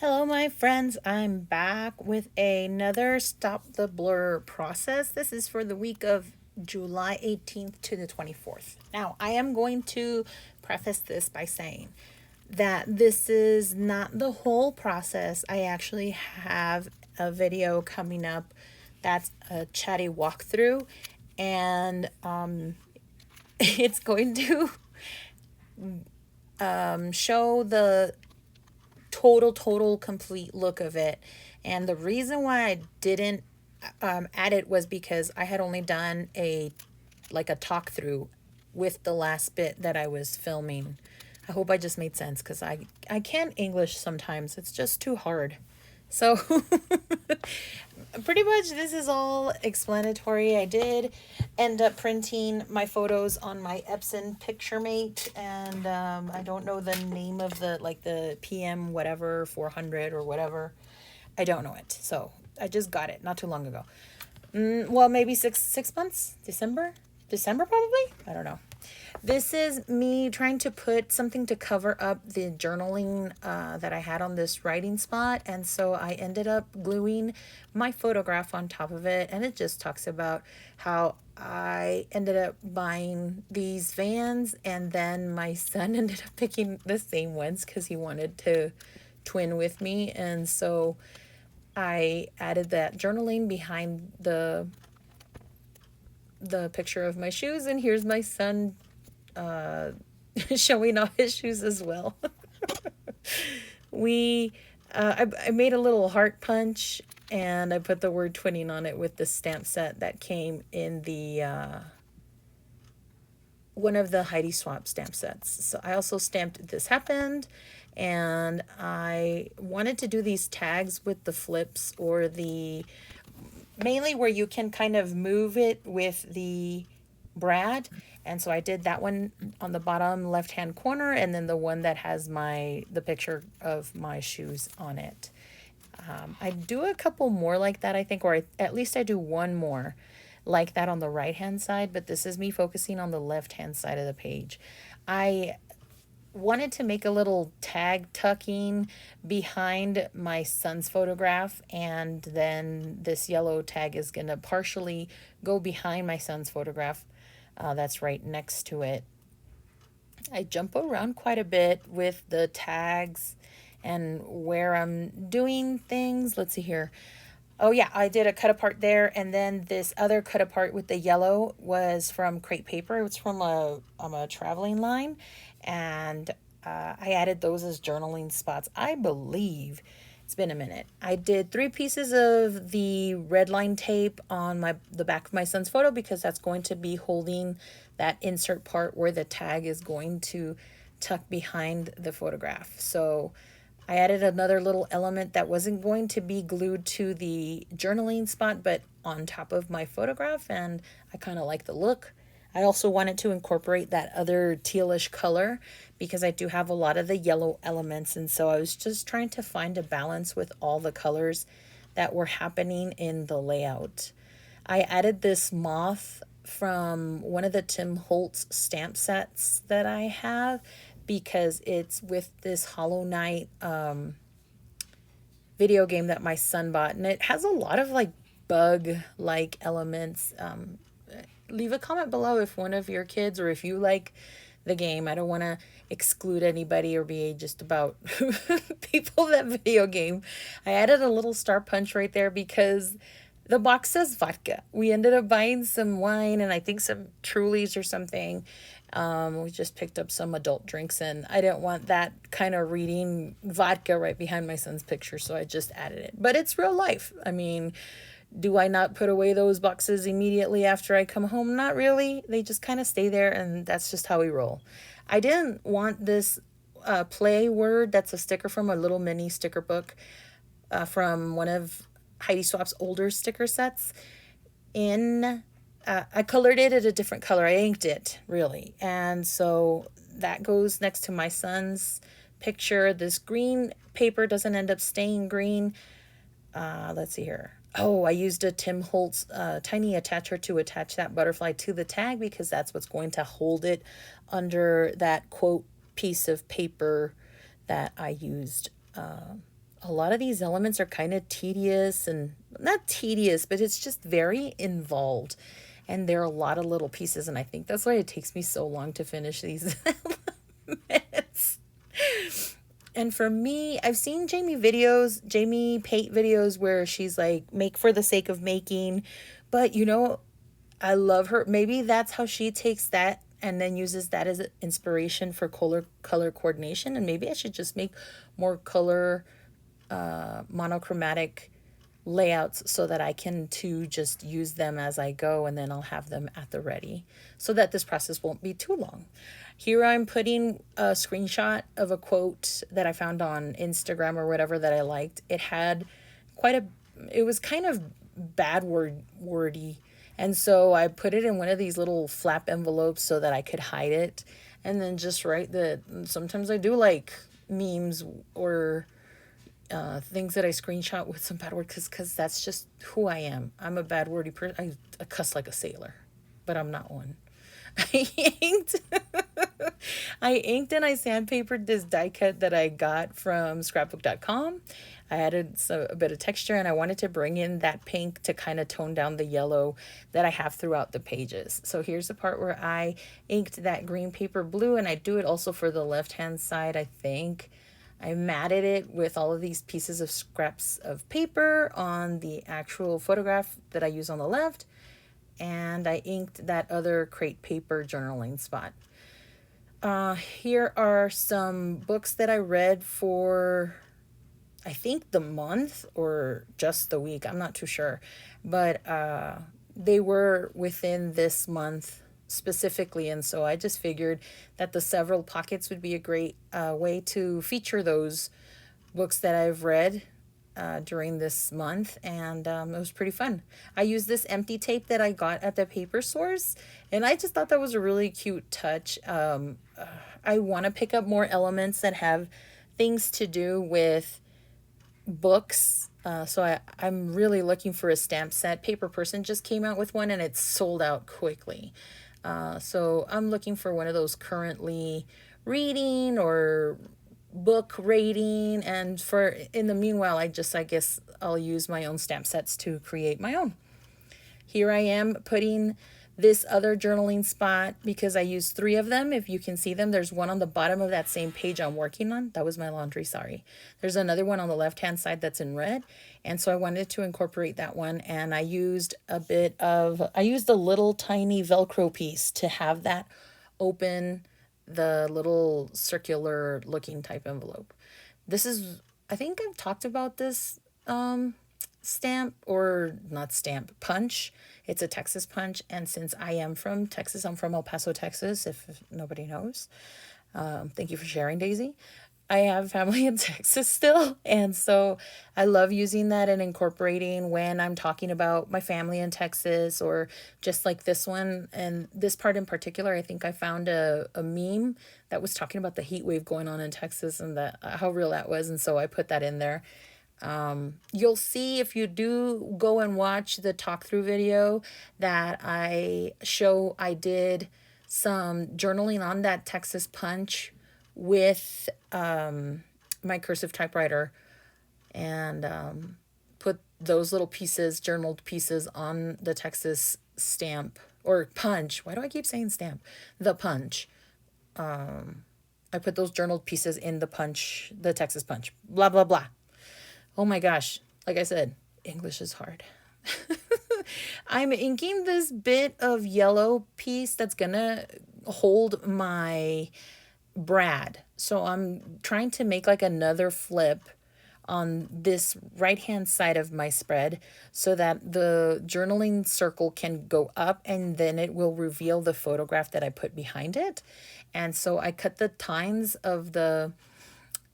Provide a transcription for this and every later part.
Hello, my friends. I'm back with another Stop the Blur process. This is for the week of July 18th to the 24th. Now, I am going to preface this by saying that this is not the whole process. I actually have a video coming up that's a chatty walkthrough, and it's going to show the total complete look of it. And the reason why I didn't add it was because I had only done a talk through with the last bit that I was filming. I hope I just made sense, because I can't English sometimes. It's just too hard. So pretty much this is all explanatory. I did end up printing my photos on my Epson PictureMate, and I don't know the name of the PM whatever 400 or whatever. I don't know it. So I just got it not too long ago. Well, maybe six months. December probably. I don't know. This is me trying to put something to cover up the journaling that I had on this writing spot. And so I ended up gluing my photograph on top of it. And it just talks about how I ended up buying these Vans. And then my son ended up picking the same ones because he wanted to twin with me. And so I added that journaling behind the picture of my shoes, and here's my son showing off his shoes as well. we I made a little heart punch, and I put the word twinning on it with the stamp set that came in the one of the Heidi Swapp stamp sets. So I also stamped "This Happened," and I wanted to do these tags with the flips, or the mainly where you can kind of move it with the brad. And so I did that one on the bottom left hand corner, and then the one that has the picture of my shoes on it. I do a couple more like that, I think, or at least I do one more like that on the right hand side, but this is me focusing on the left hand side of the page. I wanted to make a little tag tucking behind my son's photograph, and then this yellow tag is going to partially go behind my son's photograph that's right next to it. I jump around quite a bit with the tags and where I'm doing things. Let's see here. Oh yeah, I did a cut apart there, and then this other cut apart with the yellow was from crepe paper. It's from a traveling line, and I added those as journaling spots. I believe it's been a minute. I did 3 pieces of the red line tape on the back of my son's photo, because that's going to be holding that insert part where the tag is going to tuck behind the photograph. So I added another little element that wasn't going to be glued to the journaling spot, but on top of my photograph, and I kind of like the look. I also wanted to incorporate that other tealish color, because I do have a lot of the yellow elements, and so I was just trying to find a balance with all the colors that were happening in the layout. I added this moth from one of the Tim Holtz stamp sets that I have, because it's with this Hollow Knight video game that my son bought, and it has a lot of bug like elements. Leave a comment below if one of your kids, or if you like the game. I don't want to exclude anybody or be just about people that video game. I added a little star punch right there because the box says vodka. We ended up buying some wine and I think some Trulies or something. We just picked up some adult drinks, and I didn't want that kind of reading vodka right behind my son's picture, so I just added it. But it's real life. I mean, do I not put away those boxes immediately after I come home? Not really. They just kind of stay there, and that's just how we roll. I didn't want this play word that's a sticker from a little mini sticker book from one of Heidi Swapp's older sticker sets. I colored it at a different color. I inked it, really. And so that goes next to my son's picture. This green paper doesn't end up staying green. Let's see here. Oh, I used a Tim Holtz tiny attacher to attach that butterfly to the tag, because that's what's going to hold it under that quote piece of paper that I used a lot of these elements are kind of tedious, and not tedious, but it's just very involved. And there are a lot of little pieces, and I think that's why it takes me so long to finish these elements. And for me, I've seen Jamie Pate videos where she's like, make for the sake of making. But I love her. Maybe that's how she takes that and then uses that as inspiration for color coordination. And maybe I should just make more color monochromatic layouts so that I can too just use them as I go, and then I'll have them at the ready so that this process won't be too long. Here I'm putting a screenshot of a quote that I found on Instagram or whatever that I liked. It was kind of wordy. And so I put it in one of these little flap envelopes so that I could hide it. And then just write sometimes I do like memes or things that I screenshot with some bad words because that's just who I am. I'm a bad wordy person. I cuss like a sailor, but I'm not one. I inked. I inked and I sandpapered this die cut that I got from scrapbook.com. I added a bit of texture, and I wanted to bring in that pink to kind of tone down the yellow that I have throughout the pages. So here's the part where I inked that green paper blue, and I do it also for the left-hand side, I think. I matted it with all of these pieces of scraps of paper on the actual photograph that I use on the left. And I inked that other crate paper journaling spot. Here are some books that I read for, I think, the month or just the week. I'm not too sure. But they were within this month specifically. And so I just figured that the several pockets would be a great way to feature those books that I've read during this month, and it was pretty fun. I used this empty tape that I got at the paper source, and I just thought that was a really cute touch. I want to pick up more elements that have things to do with books. So I'm really looking for a stamp set. Paper Person just came out with one, and it's sold out quickly. So I'm looking for one of those currently reading or book rating, and in the meanwhile I guess I'll use my own stamp sets to create my own. Here I am putting this other journaling spot because I used 3 of them. If you can see them, there's one on the bottom of that same page I'm working on. That was my laundry, sorry. There's another one on the left hand side that's in red, and so I wanted to incorporate that one, and I used a little tiny Velcro piece to have that open the little circular looking type envelope. I think I've talked about this stamp, or not stamp, punch. It's a Texas punch, and since I am from Texas, I'm from El Paso, Texas, if nobody knows. Thank you for sharing, Daisy. I have family in Texas still, and so I love using that and incorporating when I'm talking about my family in Texas, or just like this one. And this part in particular, I think I found a meme that was talking about the heat wave going on in Texas and how real that was, and so I put that in there. You'll see if you do go and watch the talk through video that I did some journaling on that Texas punch with my cursive typewriter, and put those little journaled pieces on the Texas stamp or punch. Why do I keep saying stamp? The punch. I put those journaled pieces in the Texas punch. Blah, blah, blah. Oh my gosh. Like I said, English is hard. I'm inking this bit of yellow piece that's gonna hold my brad. So I'm trying to make like another flip on this right hand side of my spread so that the journaling circle can go up, and then it will reveal the photograph that I put behind it. And so I cut the tines of the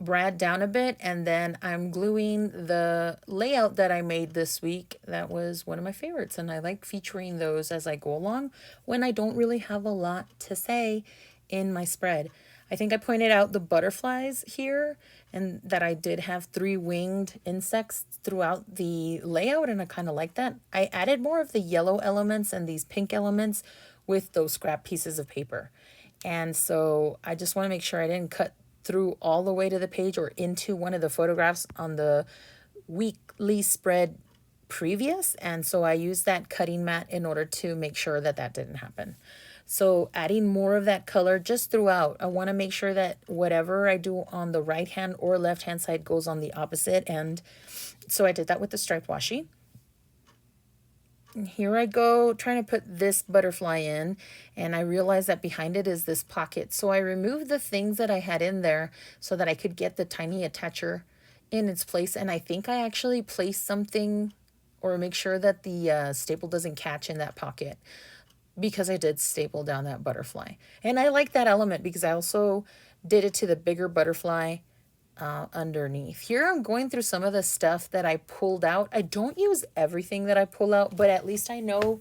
brad down a bit, and then I'm gluing the layout that I made this week. That was one of my favorites, and I like featuring those as I go along when I don't really have a lot to say in my spread. I think I pointed out the butterflies here, and that I did have 3 winged insects throughout the layout, and I kind of like that. I added more of the yellow elements and these pink elements with those scrap pieces of paper. And so I just want to make sure I didn't cut through all the way to the page or into one of the photographs on the weekly spread previous, and so I used that cutting mat in order to make sure that that didn't happen. So adding more of that color just throughout. I want to make sure that whatever I do on the right hand or left hand side goes on the opposite, and so I did that with the stripe washi. And here I go trying to put this butterfly in, and I realized that behind it is this pocket. So I removed the things that I had in there so that I could get the tiny attacher in its place. And I think I actually placed something or make sure that the staple doesn't catch in that pocket, because I did staple down that butterfly. And I like that element because I also did it to the bigger butterfly underneath. Here I'm going through some of the stuff that I pulled out. I don't use everything that I pull out, but at least I know.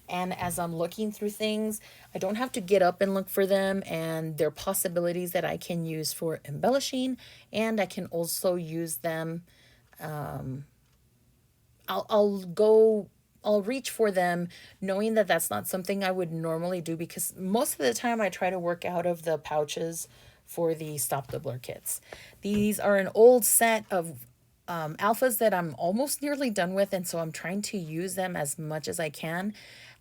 And as I'm looking through things, I don't have to get up and look for them. And they're possibilities that I can use for embellishing. And I can also use them. I'll reach for them knowing that that's not something I would normally do, because most of the time I try to work out of the pouches for the Stop the Blur kits. These are an old set of alphas that I'm almost nearly done with, and so I'm trying to use them as much as I can.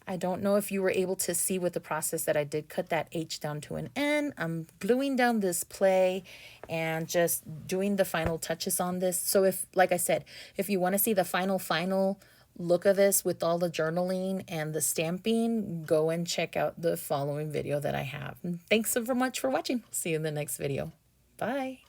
I don't know if you were able to see with the process that I did cut that H down to an N. I'm gluing down this play and just doing the final touches on this. So if, like I said, if you want to see the final look of this with all the journaling and the stamping, go and check out the following video that I have. And thanks so much for watching. See you in the next video. Bye.